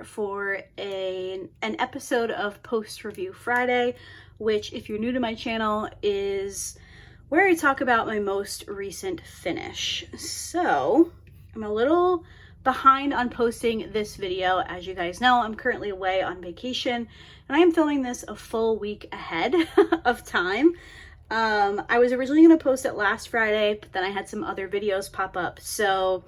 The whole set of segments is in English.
here for an episode of Post Review Friday, which, if you're new to my channel, is where I talk about my most recent finish. So I'm a little behind on posting this video. As you guys know, I'm currently away on vacation and I am filming this a full week ahead of time. I was originally going to post it last Friday, but then I had some other videos pop up. So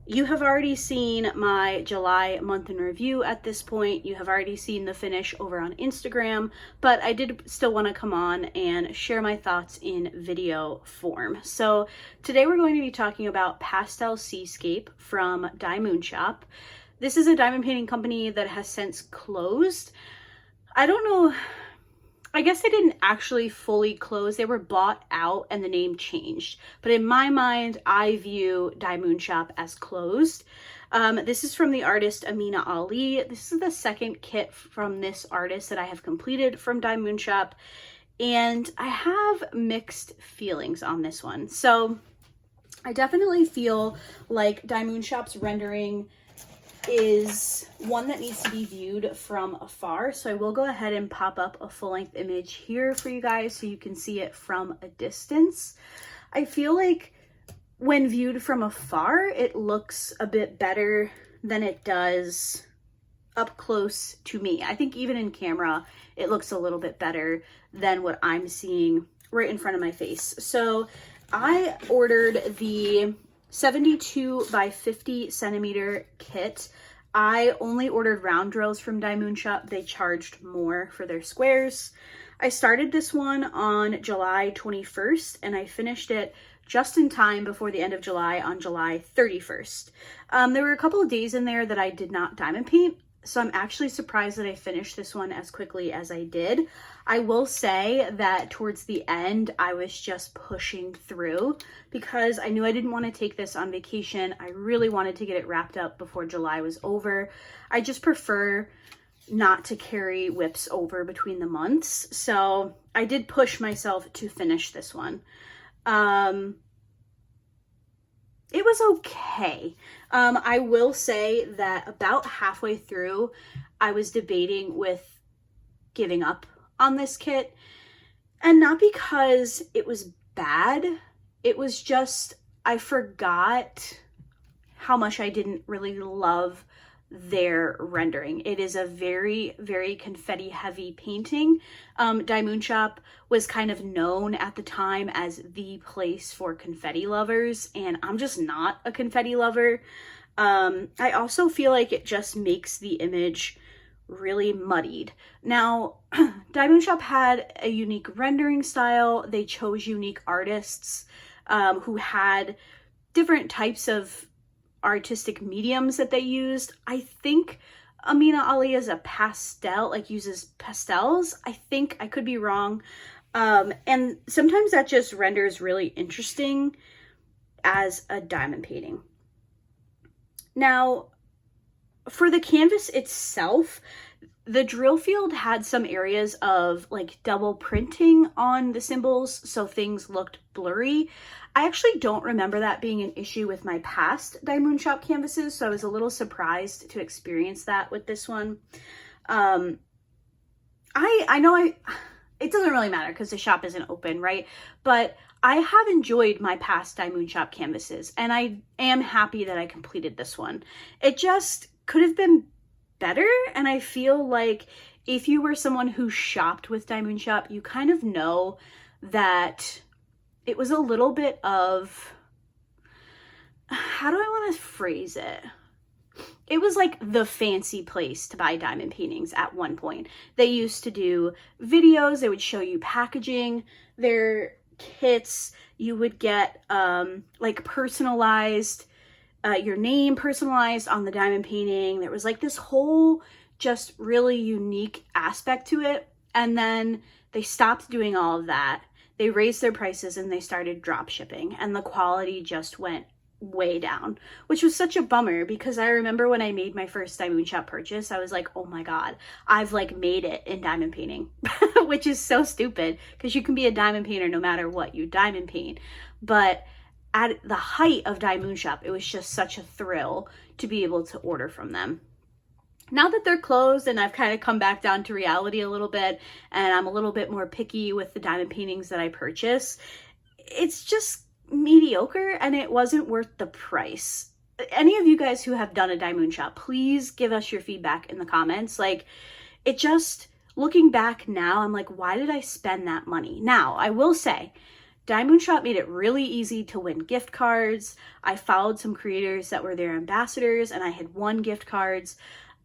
you have already seen my July month in review at this point. You have already seen the finish over on Instagram, but I did still want to come on and share my thoughts in video form. So today we're going to be talking about Pastel Seascape from diymoonshop. This is a diamond painting company that has since closed. I don't know, I guess they didn't actually fully close. They were bought out and the name changed. But in my mind, I view diymoonshop as closed. This is from the artist Amina. This is the second kit from this artist that I have completed from diymoonshop. And I have mixed feelings on this one. So I definitely feel like diymoonshop's rendering is one that needs to be viewed from afar. So I will go ahead and pop up a full-length image here for you guys so you can see it from a distance. I feel like when viewed from afar, it looks a bit better than it does up close to me. I think even in camera, it looks a little bit better than what I'm seeing right in front of my face. So I ordered the 72 by 50 centimeter kit. I only ordered round drills from diymoonshop. They charged more for their squares. I started this one on July 21st and I finished it just in time before the end of July on July 31st. There were a couple of days in there that I did not diamond paint, so I'm actually surprised that I finished this one as quickly as I did. I will say that towards the end, I was just pushing through because I knew I didn't want to take this on vacation. I really wanted to get it wrapped up before July was over. I just prefer not to carry whips over between the months. So I did push myself to finish this one. It was okay. I will say that about halfway through, I was debating with giving up on this kit. And not because it was bad. It was just, I forgot how much I didn't really love their rendering. It is a very, very confetti heavy painting. diymoonshop was kind of known at the time as the place for confetti lovers, and I'm just not a confetti lover. I also feel like it just makes the image really muddied. Now, diymoonshop had a unique rendering style. They chose unique artists who had different types of artistic mediums that they used. I think Amina is a pastel, like uses pastels. I think, I could be wrong. And sometimes that just renders really interesting as a diamond painting. Now, for the canvas itself, the drill field had some areas of like double printing on the symbols, so things looked blurry. I actually don't remember that being an issue with my past diymoonshop canvases, so I was a little surprised to experience that with this one. I know it doesn't really matter because the shop isn't open, right? But I have enjoyed my past diymoonshop canvases, and I am happy that I completed this one. It just could have been better, and I feel like if you were someone who shopped with diymoonshop, you kind of know that it was a little bit of, how do I want to phrase it? It was like the fancy place to buy diamond paintings at one point. They used to do videos. They would show you packaging their kits. You would get like personalized, your name personalized on the diamond painting. There was like this whole just really unique aspect to it. And then they stopped doing all of that. They raised their prices and they started drop shipping, and the quality just went way down, which was such a bummer because I remember when I made my first diymoonshop purchase, I was like, oh my God, I've like made it in diamond painting, which is so stupid because you can be a diamond painter no matter what you diamond paint. But at the height of diymoonshop, it was just such a thrill to be able to order from them. now that they're closed and I've kind of come back down to reality a little bit, and I'm a little bit more picky with the diamond paintings that I purchase, it's just mediocre and it wasn't worth the price. Any of you guys who have done a DiyMoonshop, please give us your feedback in the comments. Like, it just, looking back now, I'm like, why did I spend that money? Now, I will say, DiyMoonshop made it really easy to win gift cards. I followed some creators that were their ambassadors and I had won gift cards.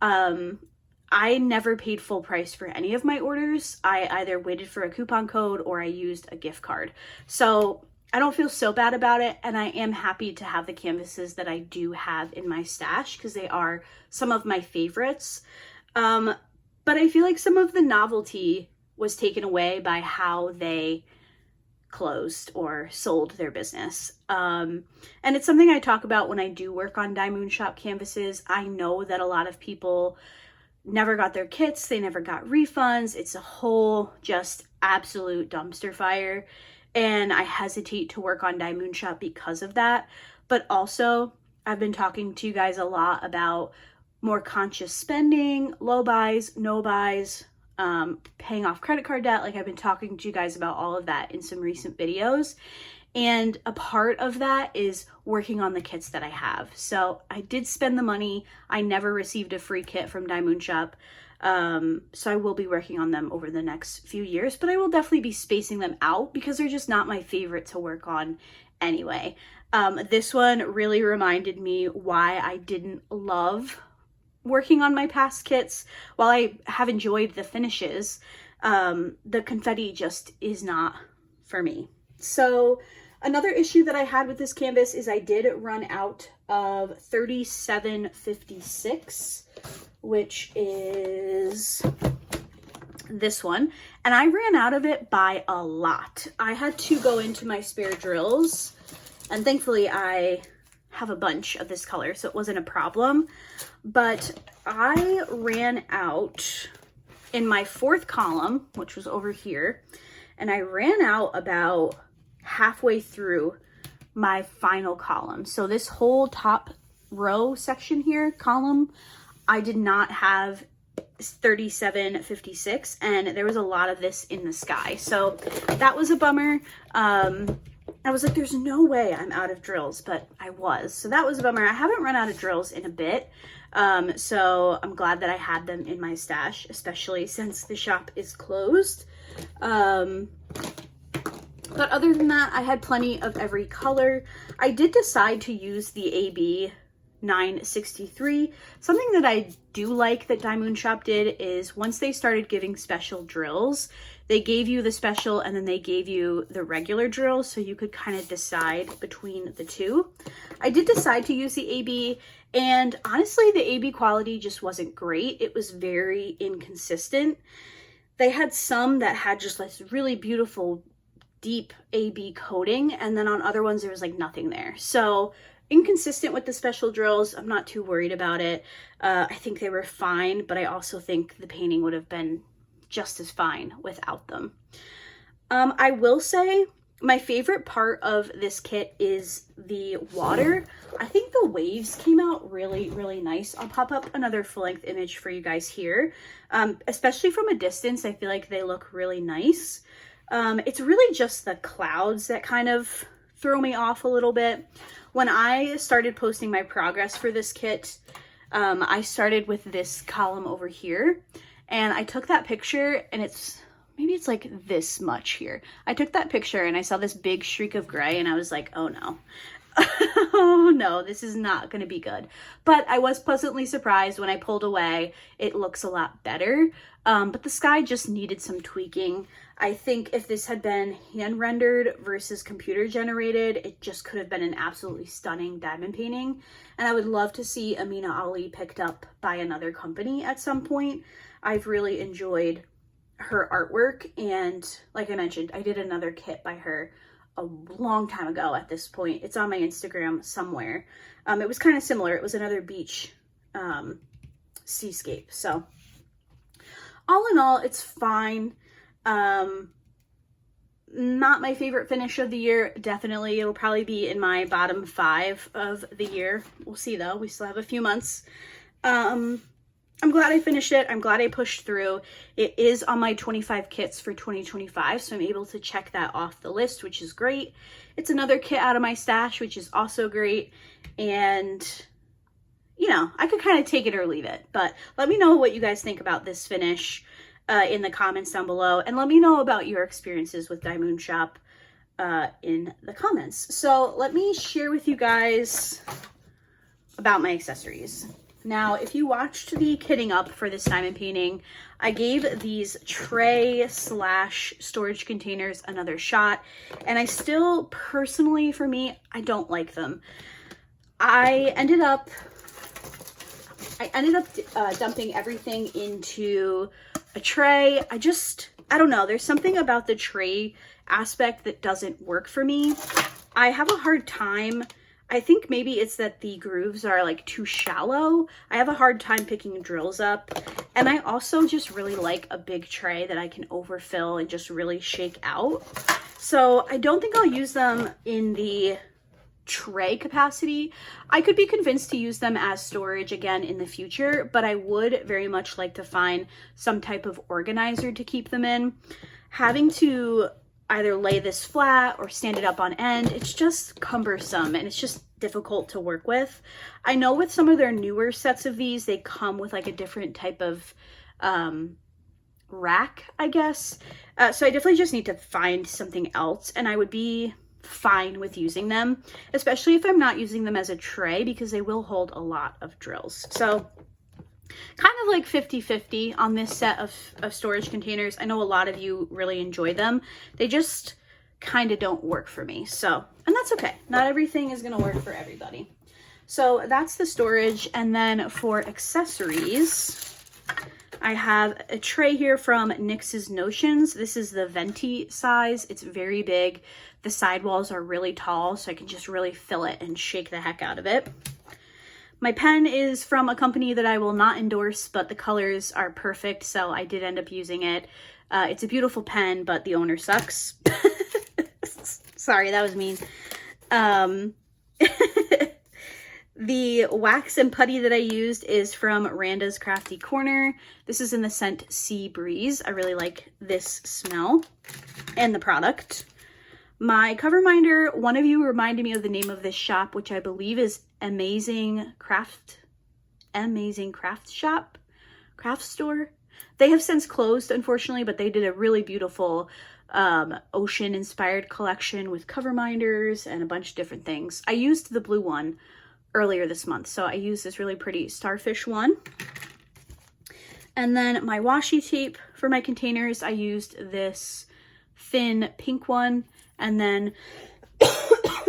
I never paid full price for any of my orders. I either waited for a coupon code or I used a gift card. So I don't feel so bad about it, and I am happy to have the canvases that I do have in my stash because they are some of my favorites. But I feel like some of the novelty was taken away by how they closed or sold their business. And it's something I talk about when I do work on DiyMoonshop canvases. I know that a lot of people never got their kits, they never got refunds. It's a whole just absolute dumpster fire. And I hesitate to work on DiyMoonshop because of that. But also, I've been talking to you guys a lot about more conscious spending, low buys, no buys, paying off credit card debt. Like, I've been talking to you guys about all of that in some recent videos. And a part of that is working on the kits that I have. So I did spend the money. I never received a free kit from DiyMoonshop. So I will be working on them over the next few years, but I will definitely be spacing them out because they're just not my favorite to work on anyway. This one really reminded me why I didn't love working on my past kits. While I have enjoyed the finishes, the confetti just is not for me. So another issue that I had with this canvas is I did run out of 3756, which is this one, and I ran out of it by a lot. I had to go into my spare drills, and thankfully I have a bunch of this color, so it wasn't a problem, but I ran out in my fourth column, which was over here, and I ran out about halfway through my final column. So this whole top row section here, column, I did not have 3756, and there was a lot of this in the sky. So that was a bummer. I was like, there's no way I'm out of drills, but I was. So that was a bummer. I haven't run out of drills in a bit. So I'm glad that I had them in my stash, especially since the shop is closed. But other than that, I had plenty of every color. I did decide to use the AB 963. Something that I do like that DiyMoonshop did is once they started giving special drills, they gave you the special and then they gave you the regular drill, so you could kind of decide between the two. I did decide to use the AB, and honestly, the AB quality just wasn't great. It was very inconsistent. They had some that had just this really beautiful deep AB coating, and then on other ones there was like nothing there. So inconsistent with the special drills. I'm not too worried about it. I think they were fine, but I also think the painting would have been just as fine without them. I will say my favorite part of this kit is the water. I think the waves came out really, really nice. I'll pop up another full-length image for you guys here. Especially from a distance, I feel like they look really nice. It's really just the clouds that kind of throw me off a little bit. When I started posting my progress for this kit, I started with this column over here, and I took that picture, and maybe it's like this much here. I took that picture and I saw this big streak of gray, and I was like, oh no. Oh no, this is not going to be good. But I was pleasantly surprised when I pulled away. It looks a lot better. But the sky just needed some tweaking. I think if this had been hand rendered versus computer generated, it just could have been an absolutely stunning diamond painting. And I would love to see Amina Ali picked up by another company at some point. I've really enjoyed her artwork, and like I mentioned, I did another kit by her a long time ago at this point. It's on my Instagram somewhere. It was kind of similar. It was another beach seascape. So all in all, it's fine. Not my favorite finish of the year. Definitely, it'll probably be in my bottom 5 of the year. We'll see though. We still have a few months. I'm glad I finished it. I'm glad I pushed through. It is on my 25 kits for 2025, so I'm able to check that off the list, which is great. It's another kit out of my stash, which is also great. And, you know, I could kind of take it or leave it. But let me know what you guys think about this finish in the comments down below. And let me know about your experiences with diymoonshop in the comments. So let me share with you guys about my accessories. Now, if you watched the kitting up for this diamond painting, I gave these tray / storage containers another shot, and I still, personally, for me, I don't like them. I ended up dumping everything into a tray. I don't know, there's something about the tray aspect that doesn't work for me. I have a hard time. I think maybe it's that the grooves are like too shallow. I have a hard time picking drills up. And I also just really like a big tray that I can overfill and just really shake out. So I don't think I'll use them in the tray capacity. I could be convinced to use them as storage again in the future, but I would very much like to find some type of organizer to keep them in. Having to either lay this flat or stand it up on end, it's just cumbersome and it's just difficult to work with. I know with some of their newer sets of these, they come with like a different type of rack, I guess. So I definitely just need to find something else, and I would be fine with using them, especially if I'm not using them as a tray, because they will hold a lot of drills. So kind of like 50-50 on this set of storage containers. I know a lot of you really enjoy them. They just kind of don't work for me. So, and that's okay. Not everything is going to work for everybody. So that's the storage. And then for accessories, I have a tray here from NYX's Notions. This is the venti size. It's very big. The sidewalls are really tall, so I can just really fill it and shake the heck out of it. My pen is from a company that I will not endorse, but the colors are perfect, so I did end up using it. It's a beautiful pen, but the owner sucks. Sorry, that was mean. The wax and putty that I used is from Randa's Crafty Corner. This is in the scent Sea Breeze. I really like this smell and the product. My cover minder, one of you reminded me of the name of this shop, which I believe is Amazing Craft Shop, craft store. They have since closed, unfortunately, but they did a really beautiful ocean inspired collection with cover minders and a bunch of different things. I used the blue one earlier this month, so I used this really pretty starfish one. And then my washi tape for my containers, I used this thin pink one. And then,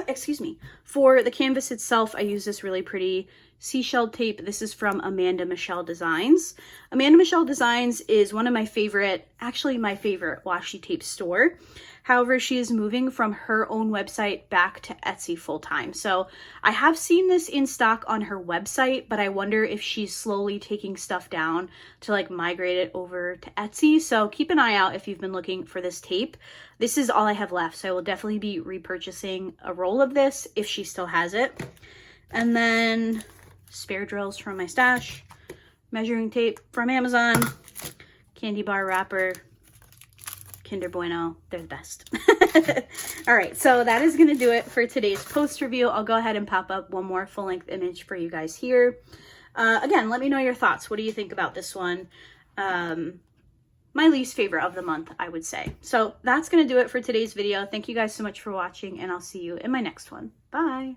excuse me, for the canvas itself, I use this really pretty seashell tape. This is from Amanda Michelle Designs. Amanda Michelle Designs is one of my favorite, actually my favorite washi tape store. However, she is moving from her own website back to Etsy full-time. So I have seen this in stock on her website, but I wonder if she's slowly taking stuff down to like migrate it over to Etsy. So keep an eye out if you've been looking for this tape. This is all I have left, so I will definitely be repurchasing a roll of this if she still has it. And then spare drills from my stash, measuring tape from Amazon, candy bar wrapper, Kinder Bueno, they're the best. All right, so that is going to do it for today's post review. I'll go ahead and pop up one more full-length image for you guys here. Again, let me know your thoughts. What do you think about this one? My least favorite of the month, I would say. So that's going to do it for today's video. Thank you guys so much for watching, and I'll see you in my next one. Bye.